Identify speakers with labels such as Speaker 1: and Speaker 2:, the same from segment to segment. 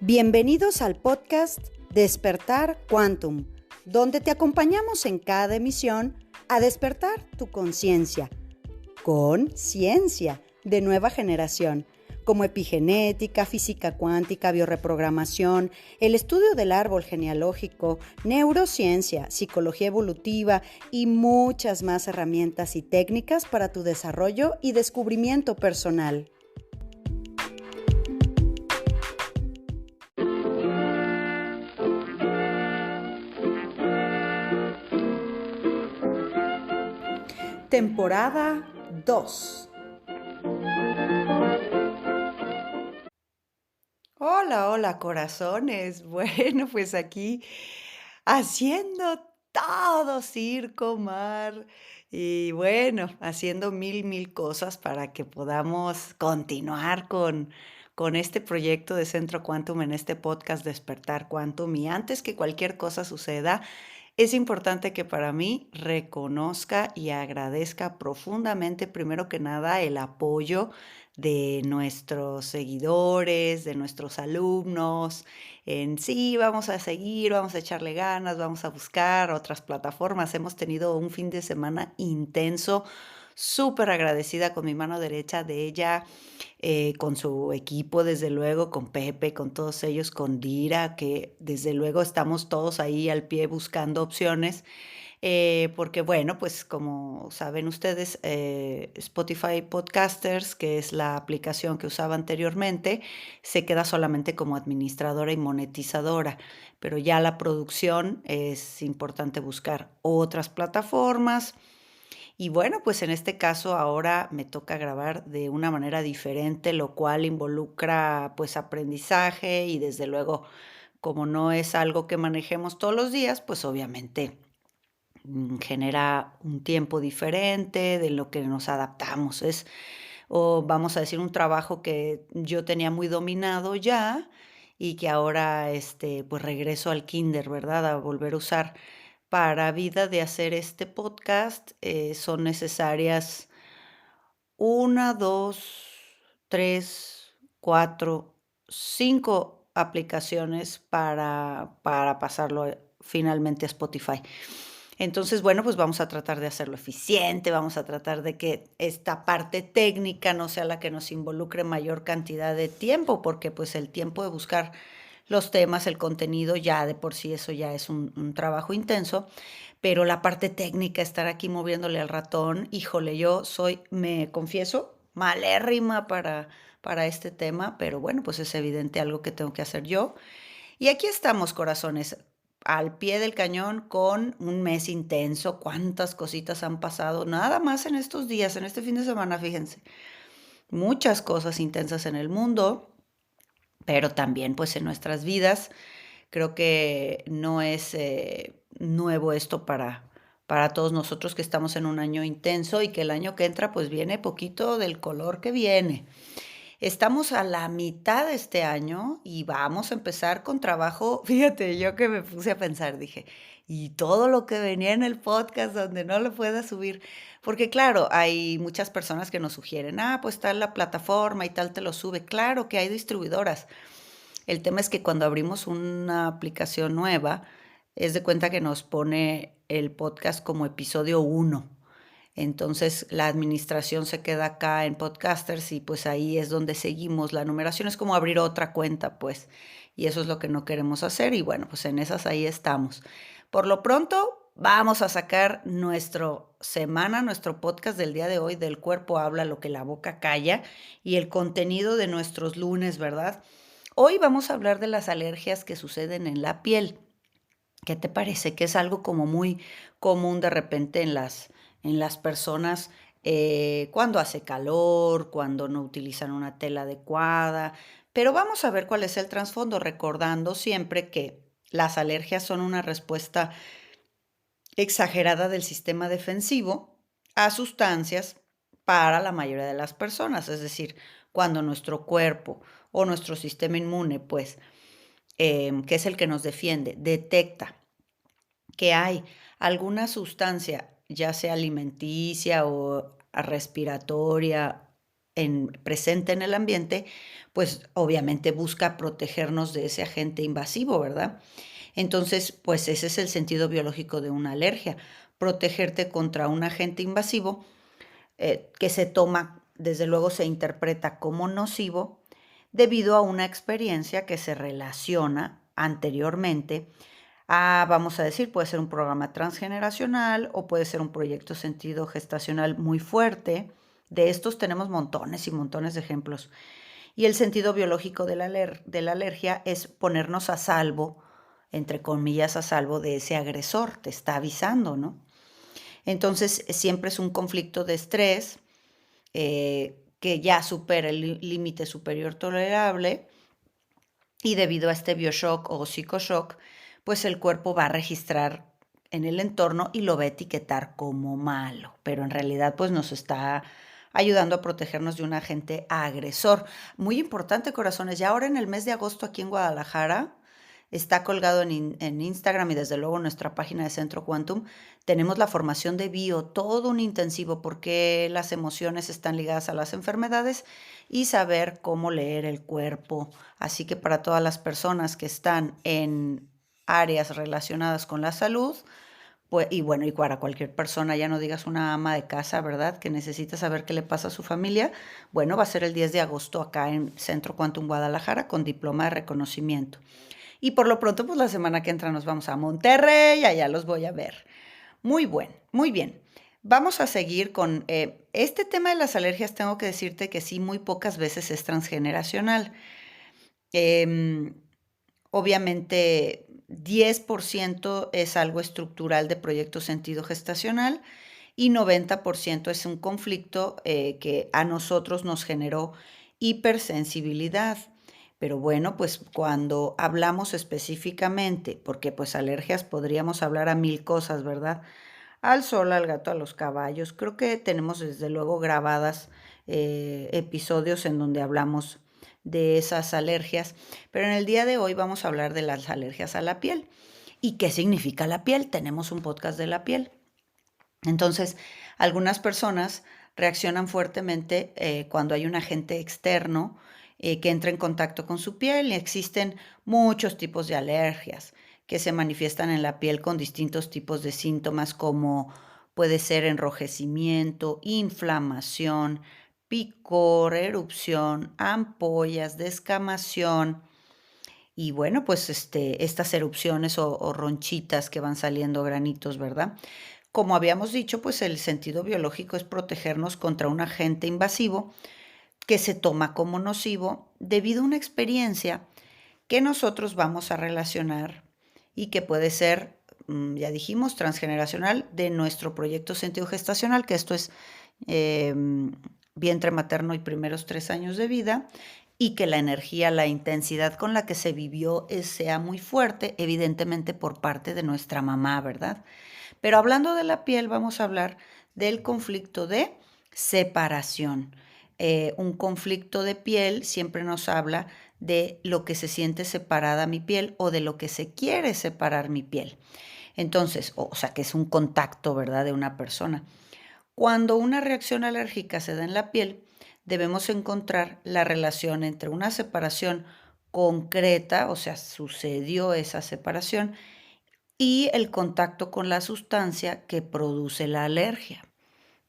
Speaker 1: Bienvenidos al podcast Despertar Quantum, donde te acompañamos en cada emisión a despertar tu conciencia con ciencia de nueva generación, como epigenética, física cuántica, bioreprogramación, el estudio del árbol genealógico, neurociencia, psicología evolutiva y muchas más herramientas y técnicas para tu desarrollo y descubrimiento personal. Temporada 2. Hola corazones. Bueno, pues aquí haciendo todo circo, mar y bueno, haciendo mil cosas para que podamos continuar con este proyecto de Centro Quantum en este podcast Despertar Quantum. Y antes que cualquier cosa suceda, es importante que para mí reconozca y agradezca profundamente, primero que nada, el apoyo de nuestros seguidores, de nuestros alumnos, en sí, vamos a seguir, vamos a echarle ganas, vamos a buscar otras plataformas. Hemos tenido un fin de semana intenso, súper agradecida con mi mano derecha de ella, con su equipo, desde luego, con Pepe, con todos ellos, con Dira, que desde luego estamos todos ahí al pie buscando opciones, porque bueno, pues como saben ustedes, Spotify Podcasters, que es la aplicación que usaba anteriormente, se queda solamente como administradora y monetizadora, pero ya la producción es importante buscar otras plataformas. Y bueno, pues en este caso ahora me toca grabar de una manera diferente, lo cual involucra pues aprendizaje y desde luego, como no es algo que manejemos todos los días, pues obviamente genera un tiempo diferente de lo que nos adaptamos. Es, o vamos a decir, un trabajo que yo tenía muy dominado ya y que ahora pues regreso al kinder, ¿verdad? A volver a usar. Para vida de hacer este podcast, son necesarias una, 2, 3, 4, 5 aplicaciones para pasarlo, finalmente a Spotify. Entonces, bueno, pues vamos a tratar de hacerlo eficiente, vamos a tratar de que esta parte técnica no sea la que nos involucre mayor cantidad de tiempo, porque, pues, el tiempo de buscar los temas, el contenido, ya de por sí eso ya es un trabajo intenso, pero la parte técnica, estar aquí moviéndole al ratón, híjole, yo soy, me confieso, malérrima para este tema, pero bueno, pues es evidente algo que tengo que hacer yo. Y aquí estamos, corazones, al pie del cañón con un mes intenso. Cuántas cositas han pasado, nada más en estos días, en este fin de semana, fíjense. Muchas cosas intensas en el mundo, pero también pues en nuestras vidas. Creo que no es nuevo esto para todos nosotros que estamos en un año intenso y que el año que entra pues viene poquito del color que viene. Estamos a la mitad de este año y vamos a empezar con trabajo. Fíjate, yo que me puse a pensar, dije, y todo lo que venía en el podcast donde no lo pueda subir, porque claro, hay muchas personas que nos sugieren, pues tal la plataforma y tal te lo sube. Claro que hay distribuidoras. El tema es que cuando abrimos una aplicación nueva, es de cuenta que nos pone el podcast como episodio 1. Entonces, la administración se queda acá en Podcasters y pues ahí es donde seguimos. La numeración es como abrir otra cuenta, pues, y eso es lo que no queremos hacer y bueno, pues en esas ahí estamos. Por lo pronto, vamos a sacar nuestro podcast del día de hoy, del cuerpo habla lo que la boca calla, y el contenido de nuestros lunes, ¿verdad? Hoy vamos a hablar de las alergias que suceden en la piel. ¿Qué te parece? Que es algo como muy común de repente en las personas, cuando hace calor, cuando no utilizan una tela adecuada. Pero vamos a ver cuál es el trasfondo, recordando siempre que las alergias son una respuesta exagerada del sistema defensivo a sustancias para la mayoría de las personas. Es decir, cuando nuestro cuerpo o nuestro sistema inmune, pues, que es el que nos defiende, detecta que hay alguna sustancia, ya sea alimenticia o respiratoria presente en el ambiente, pues obviamente busca protegernos de ese agente invasivo, ¿verdad? Entonces, pues ese es el sentido biológico de una alergia, protegerte contra un agente invasivo que se toma, desde luego se interpreta como nocivo debido a una experiencia que se relaciona anteriormente a, vamos a decir, puede ser un programa transgeneracional o puede ser un proyecto sentido gestacional muy fuerte. De estos tenemos montones y montones de ejemplos. Y el sentido biológico de la alergia es ponernos a salvo, entre comillas, a salvo de ese agresor, te está avisando, ¿no? Entonces, siempre es un conflicto de estrés que ya supera el límite superior tolerable y debido a este bioshock o psicoshock, pues el cuerpo va a registrar en el entorno y lo va a etiquetar como malo, pero en realidad pues nos está ayudando a protegernos de un agente agresor. Muy importante, corazones, ya ahora en el mes de agosto aquí en Guadalajara, está colgado en Instagram y desde luego en nuestra página de Centro Quantum, tenemos la formación de bio, todo un intensivo, porque las emociones están ligadas a las enfermedades y saber cómo leer el cuerpo. Así que para todas las personas que están en áreas relacionadas con la salud, pues, y bueno, y para cualquier persona, ya no digas una ama de casa, ¿verdad? Que necesita saber qué le pasa a su familia. Bueno, va a ser el 10 de agosto acá en Centro Quantum Guadalajara con diploma de reconocimiento. Y por lo pronto, pues la semana que entra nos vamos a Monterrey, allá los voy a ver. Muy bien. Vamos a seguir con este tema de las alergias. Tengo que decirte que sí, muy pocas veces es transgeneracional. Em, Obviamente, 10% es algo estructural de proyecto sentido gestacional y 90% es un conflicto que a nosotros nos generó hipersensibilidad. Pero bueno, pues cuando hablamos específicamente, porque pues alergias podríamos hablar a mil cosas, ¿verdad? Al sol, al gato, a los caballos. Creo que tenemos desde luego grabadas episodios en donde hablamos de esas alergias, pero en el día de hoy vamos a hablar de las alergias a la piel. ¿Y qué significa la piel? Tenemos un podcast de la piel. Entonces, algunas personas reaccionan fuertemente cuando hay un agente externo que entra en contacto con su piel y existen muchos tipos de alergias que se manifiestan en la piel con distintos tipos de síntomas como puede ser enrojecimiento, inflamación, picor, erupción, ampollas, descamación y bueno, pues estas erupciones o ronchitas que van saliendo granitos, ¿verdad? Como habíamos dicho, pues el sentido biológico es protegernos contra un agente invasivo que se toma como nocivo debido a una experiencia que nosotros vamos a relacionar y que puede ser, ya dijimos, transgeneracional de nuestro proyecto sentido gestacional, que esto es vientre materno y primeros 3 años de vida, y que la energía, la intensidad con la que se vivió sea muy fuerte, evidentemente por parte de nuestra mamá, ¿verdad? Pero hablando de la piel, vamos a hablar del conflicto de separación. Un conflicto de piel siempre nos habla de lo que se siente separada mi piel o de lo que se quiere separar mi piel. Entonces, o sea, que es un contacto, ¿verdad?, de una persona. Cuando una reacción alérgica se da en la piel, debemos encontrar la relación entre una separación concreta, o sea, sucedió esa separación, y el contacto con la sustancia que produce la alergia,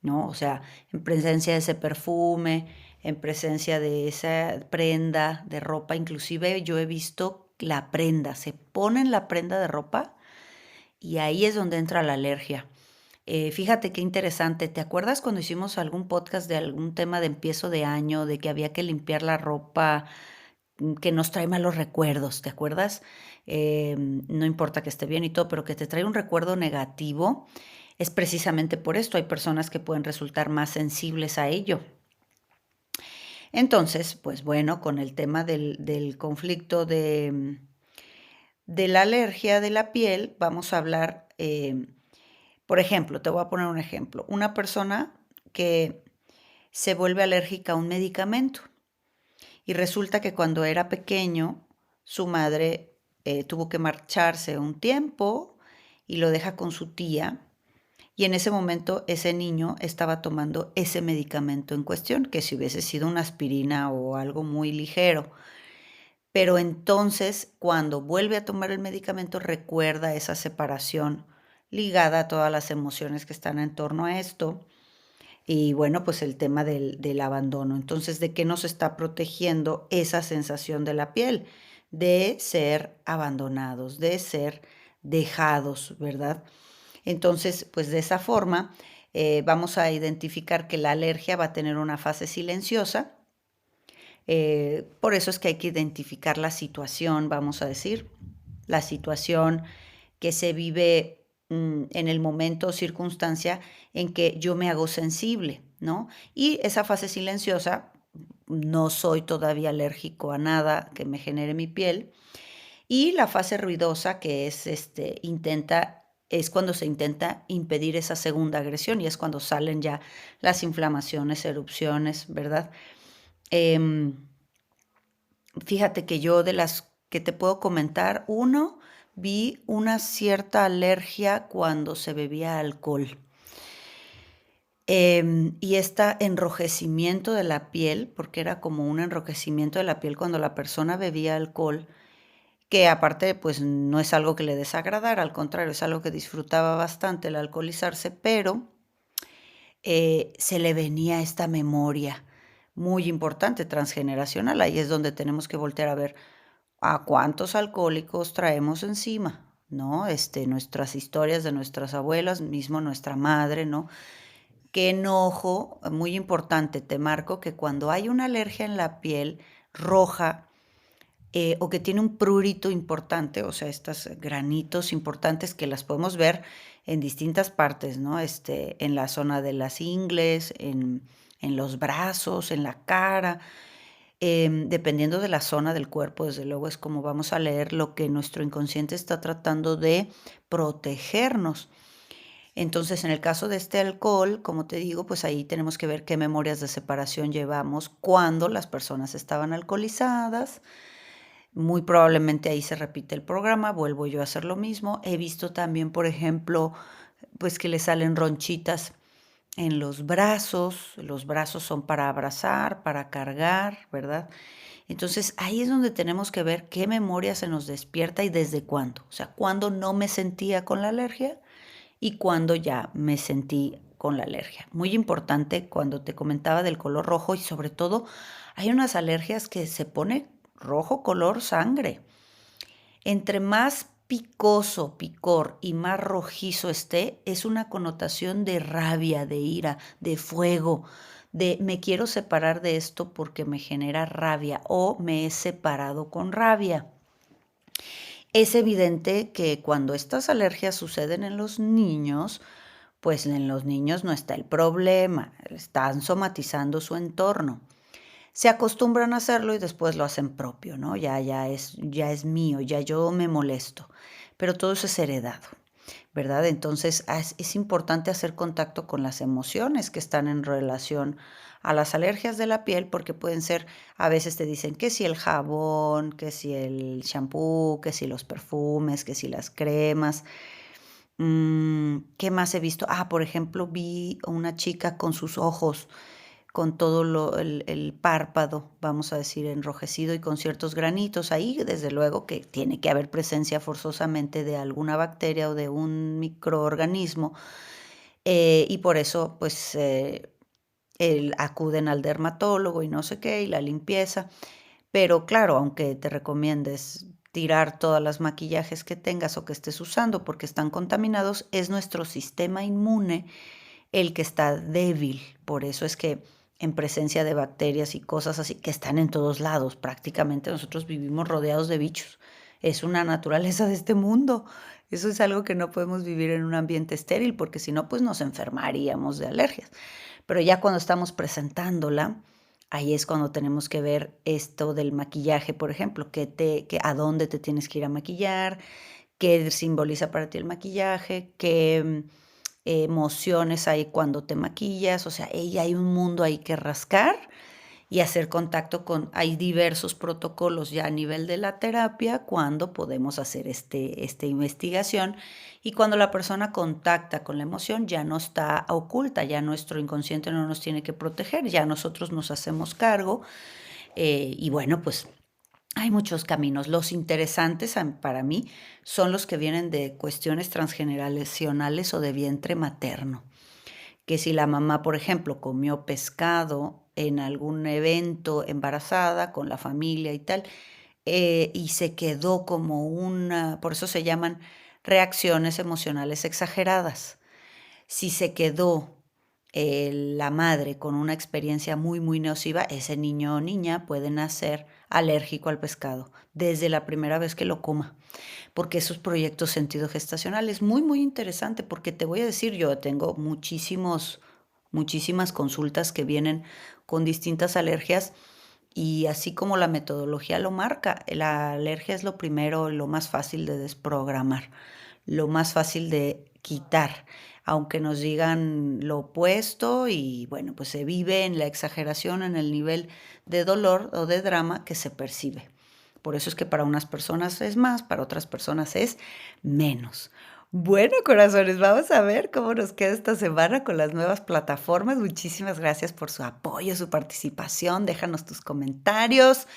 Speaker 1: ¿no? O sea, en presencia de ese perfume, en presencia de esa prenda de ropa, inclusive yo he visto la prenda, se ponen la prenda de ropa y ahí es donde entra la alergia. Fíjate qué interesante, ¿te acuerdas cuando hicimos algún podcast de algún tema de empiezo de año, de que había que limpiar la ropa que nos trae malos recuerdos, ¿te acuerdas? No importa que esté bien y todo, pero que te trae un recuerdo negativo, es precisamente por esto. Hay personas que pueden resultar más sensibles a ello. Entonces, pues bueno, con el tema del conflicto de la alergia de la piel, vamos a hablar, por ejemplo, te voy a poner un ejemplo. Una persona que se vuelve alérgica a un medicamento. Y resulta que cuando era pequeño, su madre tuvo que marcharse un tiempo y lo deja con su tía. y en ese momento ese niño estaba tomando ese medicamento en cuestión, que si hubiese sido una aspirina o algo muy ligero. Pero entonces, cuando vuelve a tomar el medicamento, recuerda esa separación ligada a todas las emociones que están en torno a esto y bueno, pues el tema del abandono. Entonces, ¿de qué nos está protegiendo esa sensación de la piel? De ser abandonados, de ser dejados, ¿verdad? Entonces, pues de esa forma, vamos a identificar que la alergia va a tener una fase silenciosa. Por eso es que hay que identificar la situación, vamos a decir, la situación que se vive en el momento o circunstancia en que yo me hago sensible, ¿no? Y esa fase silenciosa, no soy todavía alérgico a nada que me genere mi piel. Y la fase ruidosa, que es es cuando se intenta impedir esa segunda agresión y es cuando salen ya las inflamaciones, erupciones, ¿verdad? Em, Fíjate que yo de las que te puedo comentar, uno, vi una cierta alergia cuando se bebía alcohol. Y este enrojecimiento de la piel, porque era como un enrojecimiento de la piel cuando la persona bebía alcohol, que aparte, pues, no es algo que le desagradara, al contrario, es algo que disfrutaba bastante el alcoholizarse, pero, se le venía esta memoria muy importante, transgeneracional. Ahí es donde tenemos que voltear a ver a cuántos alcohólicos traemos encima, ¿no? Nuestras historias de nuestras abuelas, mismo nuestra madre, ¿no? Qué enojo, muy importante, te marco que cuando hay una alergia en la piel roja, o que tiene un prurito importante, o sea, estos granitos importantes que las podemos ver en distintas partes, ¿no? En la zona de las ingles, en los brazos, en la cara, dependiendo de la zona del cuerpo, desde luego es como vamos a leer lo que nuestro inconsciente está tratando de protegernos. Entonces, en el caso de este alcohol, como te digo, pues ahí tenemos que ver qué memorias de separación llevamos cuando las personas estaban alcoholizadas. Muy probablemente ahí se repite el programa, vuelvo yo a hacer lo mismo. He visto también, por ejemplo, pues que le salen ronchitas en los brazos son para abrazar, para cargar, ¿verdad? Entonces, ahí es donde tenemos que ver qué memoria se nos despierta y desde cuándo. O sea, cuándo no me sentía con la alergia y cuándo ya me sentí con la alergia. Muy importante cuando te comentaba del color rojo y sobre todo hay unas alergias que se pone rojo color sangre. Entre más picoso, picor y más rojizo esté, es una connotación de rabia, de ira, de fuego, de me quiero separar de esto porque me genera rabia o me he separado con rabia. Es evidente que cuando estas alergias suceden en los niños, pues en los niños no está el problema, están somatizando su entorno. Se acostumbran a hacerlo y después lo hacen propio, ¿no? Ya es mío, ya yo me molesto, pero todo eso es heredado, ¿verdad? Entonces, es importante hacer contacto con las emociones que están en relación a las alergias de la piel, porque pueden ser, a veces te dicen que si el jabón, que si el champú, que si los perfumes, que si las cremas. ¿Qué más he visto? Por ejemplo, vi a una chica con sus ojos con todo el párpado, vamos a decir, enrojecido y con ciertos granitos. Ahí, desde luego, que tiene que haber presencia forzosamente de alguna bacteria o de un microorganismo, y por eso, pues, acuden al dermatólogo y no sé qué, y la limpieza. Pero claro, aunque te recomiendes tirar todas las maquillajes que tengas o que estés usando porque están contaminados, es nuestro sistema inmune el que está débil. Por eso es que en presencia de bacterias y cosas así que están en todos lados, prácticamente nosotros vivimos rodeados de bichos. Es una naturaleza de este mundo. Eso es algo que no podemos vivir en un ambiente estéril porque si no, pues nos enfermaríamos de alergias. Pero ya cuando estamos presentándola, ahí es cuando tenemos que ver esto del maquillaje, por ejemplo, a dónde te tienes que ir a maquillar, qué simboliza para ti el maquillaje, qué emociones hay cuando te maquillas, o sea, hay un mundo ahí que rascar y hacer contacto con hay diversos protocolos ya a nivel de la terapia cuando podemos hacer esta investigación y cuando la persona contacta con la emoción ya no está oculta, ya nuestro inconsciente no nos tiene que proteger, ya nosotros nos hacemos cargo, y bueno, pues hay muchos caminos. Los interesantes para mí son los que vienen de cuestiones transgeneracionales o de vientre materno. Que si la mamá, por ejemplo, comió pescado en algún evento embarazada con la familia y tal, y se quedó como por eso se llaman reacciones emocionales exageradas. Si se quedó, la madre con una experiencia muy, muy nociva, ese niño o niña puede nacer alérgico al pescado desde la primera vez que lo coma, porque esos proyectos sentido gestacional es muy, muy interesante, porque te voy a decir, yo tengo muchísimas consultas que vienen con distintas alergias y así como la metodología lo marca, la alergia es lo primero, lo más fácil de desprogramar, lo más fácil de quitar, aunque nos digan lo opuesto y bueno, pues se vive en la exageración, en el nivel de dolor o de drama que se percibe. Por eso es que para unas personas es más, para otras personas es menos. Bueno, corazones, vamos a ver cómo nos queda esta semana con las nuevas plataformas. Muchísimas gracias por su apoyo, su participación. Déjanos tus comentarios,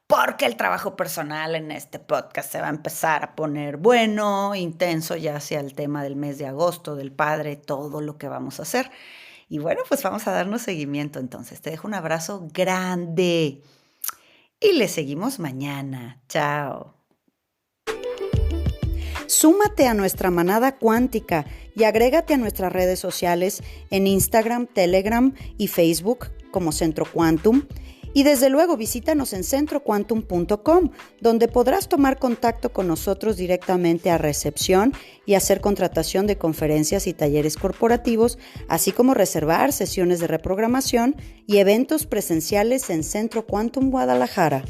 Speaker 1: porque el trabajo personal en este podcast se va a empezar a poner bueno, intenso, ya sea el tema del mes de agosto, del padre, todo lo que vamos a hacer. Y bueno, pues vamos a darnos seguimiento entonces. Te dejo un abrazo grande y le seguimos mañana. Chao.
Speaker 2: Súmate a nuestra manada cuántica y agrégate a nuestras redes sociales en Instagram, Telegram y Facebook como Centro Quantum. Y desde luego visítanos en centroquantum.com, donde podrás tomar contacto con nosotros directamente a recepción y hacer contratación de conferencias y talleres corporativos, así como reservar sesiones de reprogramación y eventos presenciales en Centro Quantum Guadalajara.